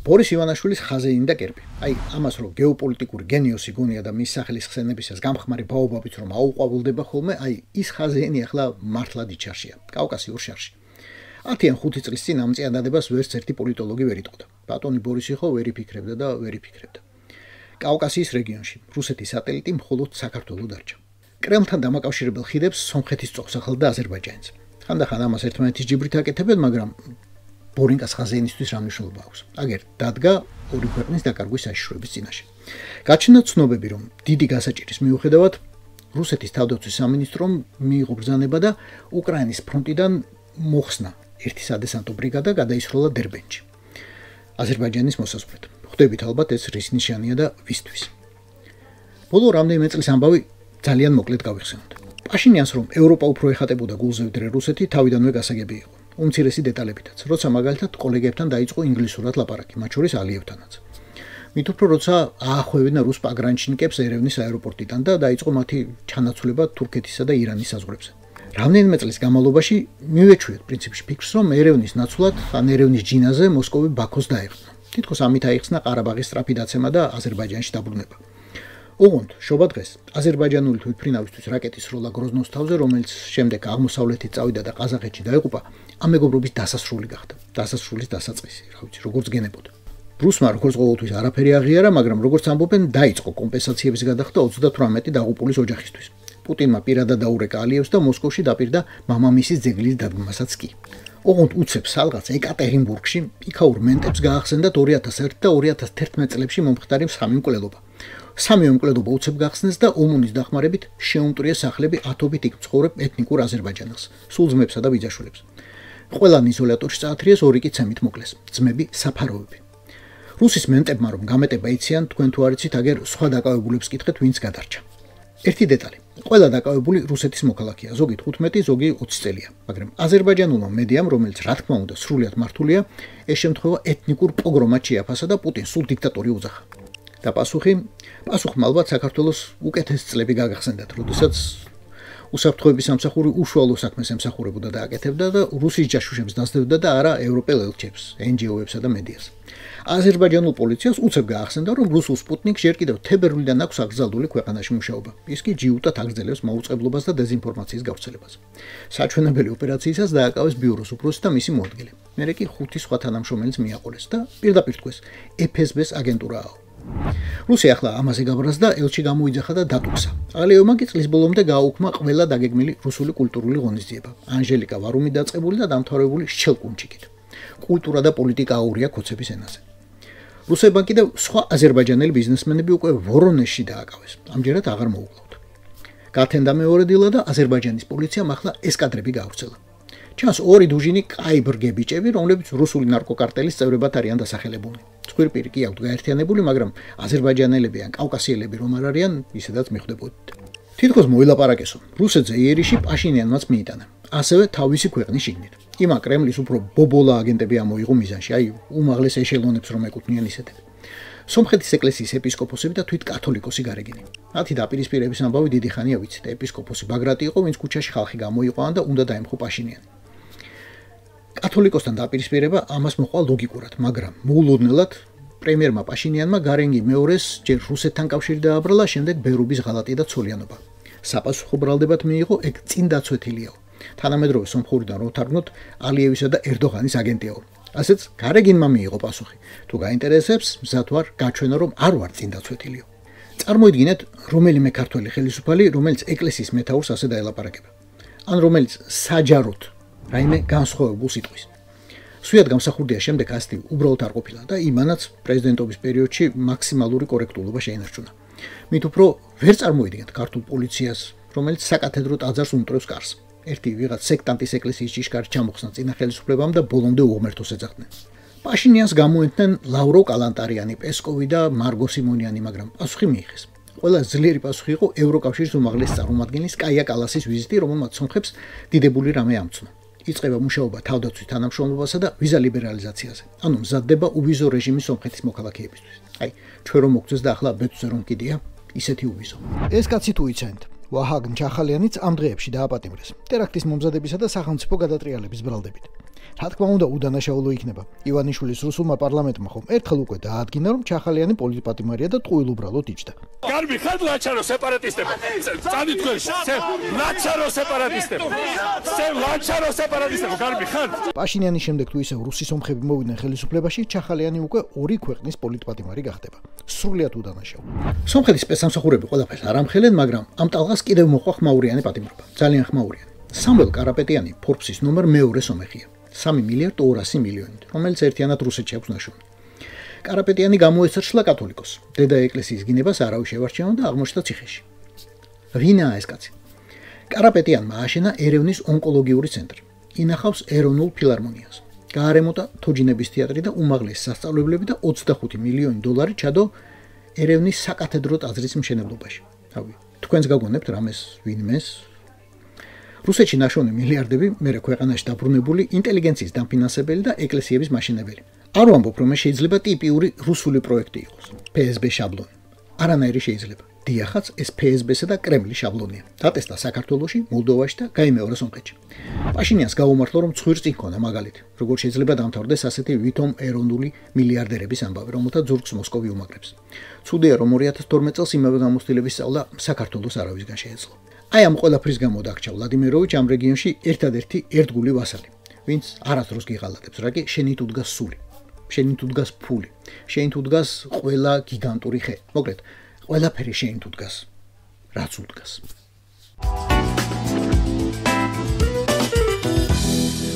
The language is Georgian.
ბორის ივანაშვილის ხაზეინი და კერპი. Აი, ამას რომ გეოპოლიტიკური გენიოსი გონია და მის სახელის ხსენებისას გამხმარი ბაობაბით რომ აუყვავილდება ხოლმე, აი, ის ხაზეინი ახლა მართლად იჩარშია, კავკასიურ შარში. 10-5 წლის წინ ამ წიადადებას ვერც ერთი პოლიტოლოგი ვერ იტყოდა. ბატონი ბორისი ხო ვერ იფიქრებდა და ვერ იფიქრებდა. კავკასიის რეგიონში რუსეთის სატელიტი მხოლოდ საქართველოს დარჩა. კრემლთან დამაკავშირებელ ხიდებს სომხეთის წողს ახლდა აზერბაიჯანიც. ხანდახან ამას ერთმანეთის ჯიბრით აკეთებენ, მაგრამ ბორინკას ხაზეინისთვის რა მნიშვნელობა აქვს? აგერ დადგა ორი ქვეყნის დაკარგვის საშიშროების წინაშე. გაჩნდა ცნობები, რომ დიდი გასაჭირის მიუხედავად რუსეთის თავდაცვის სამინისტრომ მიიღო ბრძანება და უკრაინის ფრონტიდან მოხსნა ერთი სადესანტო ბრიგადა გადაისროლა დერბენჩი. აზერბაიჯანის მოსაზღვრედ. ხვდებით ალბათ ეს რის ნიშანია და ვისთვის. ბოლო რამდენიმე წლის ამბავი ძალიან მოკლედ გავიხსენოთ. პაშინიანს რომ ევროპა უფრო ეხატებოდა გულზე ვიდრე რუსეთი, თავიდანვე გასაგები იყო. უმცირესი დეტალებითაც, როცა მაგალითად კოლეგებთან დაიწყო ინგლისურად ლაპარაკი, მათ შორის ალიევთანაც. მით უფრო როცა აახვევინა რუს პაგრანჩნიკებს ერევნის აეროპორტიდან და დაიწყო მათი ჩანაცვლება თურქეთისა და ირანის საზღვრებზე. რამდენიმე წლის განმავლობაში მივეჩვიეთ პრინციპში ფიქრს, რომ ერევნის ნაცვლად ან ერევნის ჯინაზე მოსკოვი ბაქოს დაეხმნა. თითქოს ამით აიხსნა ყარაბაღის სწრაფი დაცემა და აზერბაიჯანში დაბრუნება. ოღონდ შობა დღეს აზერბაიჯანული თვითმფრინავისთვის რაკეტის სროლა გროზნოს თავზე, რომელიც შემდეგ აღმოსავლეთით წავიდა და ყაზახეთში დაეყუპა, ამ მეგობრობის დასასრული გახდა. დასასრულის დასაწყისი, რა ვიცი, როგორც გენებოდა. რუსმა როგორც ყოველთვის არაფერი აღიარა, მაგრამ როგორც ამბობენ, დაიწყო კომპენსაციების გადახდა 38 დაღუპულის ოჯახისთვის. პუტინმა პირადად დაურეკა ალიევს და მოსკოვში დაპირდა მამამისის ძეგლის დადგმასაც კი. ოღონდ უცებ სალღაც ეკატერინბურგში იქაურ მენტებს გაახსენდათ 2001 და 2011 წლებში მომხდარი სამი მკვლელობა. სამი მკვლელობა უცებ გახსნეს და ომუნის დახმარებით შეუმტრია სახლები ათობით იქ მცხოვრებ ეთნიკურ აზერბაიჯანელს, სულ ძმებსა და ბიძაშვილებს. ყველანი იზოლატორში წაათრიეს, ორი კი ცემით მოკლეს, ძმები საფაროვები. რუსის მენტებმა რომ გამეტება იციან, თქვენ თუ არ იცით, აგერ სხვა დაკავებულებს კითხეთ, ვინც გადარჩა. ერთი დეტალი. ყველა დაკავებული რუსეთის მოქალაქეა, ზოგი 15, ზოგი 20 წელია, მაგრამ აზერბაიჯანულმა მედიამ, რომელიც რა თქმა უნდა სრულიად მართულია, ეს შემთხვევა ეთნიკურ პოგრომად შეაფასა და პუტინს სულ დიქტატორი უძახა. და პასუხმა ალბათ საქართველოს უკეთეს წლები გაგახსენდათ, როდესაც უსაფრთხოების სამსახური უშუალო საქმეს ემსახურებოდა და აკეთებდა და რუსის ჯაშუშებს დასდევდა და არა ევროპელ ელჩებს, NGO-ებსა და მედიას. აზერბაიჯანულ პოლიციას უცებ გაახსენდა, რომ რუსულ სპუტნიკს ჯერ კიდევ თებერვლიდან აქვს აკრძალული ქვეყანაში მუშაობა. ის კი ჯიუტად აგრძელებს მაუწყებლობას და დეზინფორმაციის გავრცელებას. საჩვენებელი ოპერაციისას დააკავეს ბიუროს უფროსი და მისი მოადგილე. მერე კი 5 სხვა თანამშრომელიც მიაყოლეს და პირდაპირ თქვეს, FSB-ს აგენტურაა. რუსია ახლა ამაზე გაბრაზდა და ელჩი გამოიძახა და დატუქსა. ალიევმა კი წლის ბოლომდე გააუქმა ყველა დაგეგმილი რუსული კულტურული ღონისძიება. ანჟელიკა ვარუმი დაწყებული და დამთავრებული შჩელკუნჩიკით. კულტურა და პოლიტიკა აურია ქოცების ენაზე. რუსებმა კიდევ სხვა აზერბაიჯანელი ბიზნესმენები უკვე ვორონეჟში დააკავეს. ამჯერად აღარ მოუკლავთ. გათენდა მეორე დილა და აზერბაიჯანის პოლიციამ ახლა ესკადრები გაავრცელა. ჩანს ორი დუჟინი კაიბრგე ბიჭები, რომლებიც რუსული ნარკოკარტელის წევრებად არიან დასახელებულნი. ცხვირპირი კი აქვთ გაერთიანებული, მაგრამ აზერბაიჯანელები ან კავკასიელები რომ არ არიან, ისედაც მიხვდებოდით. თითქოს მოილაპარაკესო, რუსეთზე იერიში პაშინიანმაც მიიტანა. ასევე თავისი ქვეყნის შიგნით. იმა კრემლის უფრო ბობოლა აგენტები ამოიღო მიზანში, აი უმაღლეს ეშელონებს რომ ეკუთვნიან ისეთები. სომხეთის ეკლესიის ეპისკოპოსები და თვით კათოლიკოსი გარეგინი. მათი დაპირისპირების ამბავი დიდი ხანია ვიცით. ეპისკოპოსი ბაგრატი იყო, ვინც ქუჩაში ხალხი გამოიყვანა და უნდა დაემხო პაშინიანი. კათოლიკოსთან დაპირისპირება ამას მოყვა ლოგიკურად, მაგრამ მოულოდნელად პრემიერმა პაშინიანმა გარენგი მეორეს ჯერ რუსეთთან კავშირი დააბრალა, შემდეგ ბერუბის ღალატი და ცოლიანობა. საპასუხო ბრალდებად მიიღო, ეგ წინ დაცვეთილიაო. თანამედროვე სომხურიდან რო თარგმნოთ, ალიევისა და ერდოღანის აგენტიაო. ასეც გარეგინმა მიიღო პასუხი. თუ გაინტერესებს, მზად ვარ გაჩვენო, რომ არ ვარ წინ დაცვეთილიო. წარმოიდგინეთ, რომელიმე ქართველი ხელისუფალი, რომელიც ეკლესიის მეთაურს ასე დაელაპარაკება. ან რომელიც საჯაროდ რაიმე განსხვავებულს იტყვის. სვიად გამსახურდია შემდეგ ასეთი უბრალოდ არ ყოფილა და იმანაც პრეზიდენტობის პერიოდში მაქსიმალური კორექტულობა შეინარჩუნა. მით უფრო ვერ წარმოიდგენთ ქართულ პოლიციას, რომელიც საკათედრო ტაძარს უმტრევს კარს. ერთი ვიღაც სექტანტის ეკლესიის ჭიშკარი ჩამოხსნა წინა ხელისუფლებამ და ბოლომდე უღმერთოს ეძახდნენ. პაშინიანს გამოენთნენ ლავრო კალანტარიანი, პესკოვი და მარგო სიმონიანი, მაგრამ პასუხი მიიღეს. ყველა ძლიერი პასუხი იყო ევროკავშირის უმაღლეს წარმომადგენლის კაია კალასის ვიზიტი, რომელმაც სომხებს დიდებული რამე ამცნო. იწყება მუშაობა თავდაცვის თანამშრომლობასა და ვიზა ლიბერალიზაციაზე. ანუ მზადდება უვიზო რეჟიმი სომხეთის მოქალაქეებისთვის. აი, ჩვენ რომ მოგწეს და ახლა ბეთუზე რომ კიდია, ისეთი უვიზო. ეს კაცი თუ იცენთ, ვაჰაგ ჩახალიანიც ამ დღეებში დააპატიმრეს ტერაქტის მომზადებისა და სახელმწიფო გადატრიალების ბრალდებით. რა თქმა უნდა, უდანაშაულო იქნება. ივანიშვილის რუსულმა პარლამენტმა ხომ ერთხელ უკვე დაადგინა, რომ ჩახალიანი პოლიტპატიმარია და ტყუილ უბრალოდ იჯდა. Garbi ხარ ლაჩარო სეპარატისტები. წადი თქვენ. ლაჩარო სეპარატისტები. ლაჩარო სეპარატისტები. Garbi ხარ. პაშინიანის შემდეგ თუ ისევ რუსი სომხები მოვიდნენ ხელისუფლებაში, ჩახალიანი უკვე ორი ქვეყნის პოლიტპატიმარი გახდება. სრულიად უდანაშაულო. სომხეთის სპეცსამსახურები ყველაფერს არ ამხელენ, მაგრამ ამ ტალღას კიდევ მოყვა ხმაურიანი პატიმრობა. ძალიან ხმაურიანი. სამუელ კარაპეტიანი ფორბსის ნომერ მეორე სომეხია. 3 მილიარდ 200 მილიონით, რომელიც ერთიანად რუსეთში აქვს ნაშოვნი. კარაპეტიანი გამოეცრჩლა კათოლიკოს. დედა ეკლესიის გინებას არავის შევარჩენა და აღმოჩნდა ციხეში. ვინაა ეს კაცი? კარაპეტიანმა ააშენა ერევნის ონკოლოგიური ცენტრი. ინახავს ეროვნულ ფილარმონიას. გაარემონტა თოჯინების თეატრი და უმაღლესი სასწავლებლები და 25 მილიონი დოლარი ჩადო ერევნის საკათედრო ტაძრის მშენებლობაში. რავი, თქვენს გაგონებთ რამეს ვინმეს? რუსეთში ნაშოვნი მილიარდები მერე ქვეყანაში დაბრუნებული ინტელიგენციის დამფინანსებელი და ეკლესიების მაშენებელი. არ ვამბობ, რომ შეიძლება ტიპიური რუსული პროექტი იყოს. PSB შაბლონი. არანაირი შეიძლება. დიახაც, ეს PSB-სა და კრემლის შაბლონია. დატესტა საქართველოში, მოლდოვაში და გაიმეორა სომხეთში. პაშინიანს გაუმართლა, რომ ცხვირს წინ ქონდა მაგალითი. როგორ შეიძლება დამთავრდეს ასეთი ვითომ ეროვნული მილიარდერების ამბავი, რომელთა ძურგს მოსკოვი უმაგრებს. ცუდია, რომ 2012 წელს იმავე გამოცდილების სწავლა საქართველოს არავისგან შეეძლო. აი ამ ყველაფრის გამო დაგჭა ვლადიმიროვიჩ ამ რეგიონში ერთადერთი ერთგული ვასალი, ვინც არასდროს გიღალატებს, რა კი შენით უდგას სული, შენით უდგას ფული, შენით უდგას ყველა გიგანტური ხე. მოკლედ, ყველაფერი შენით უდგას, რაც უდგას.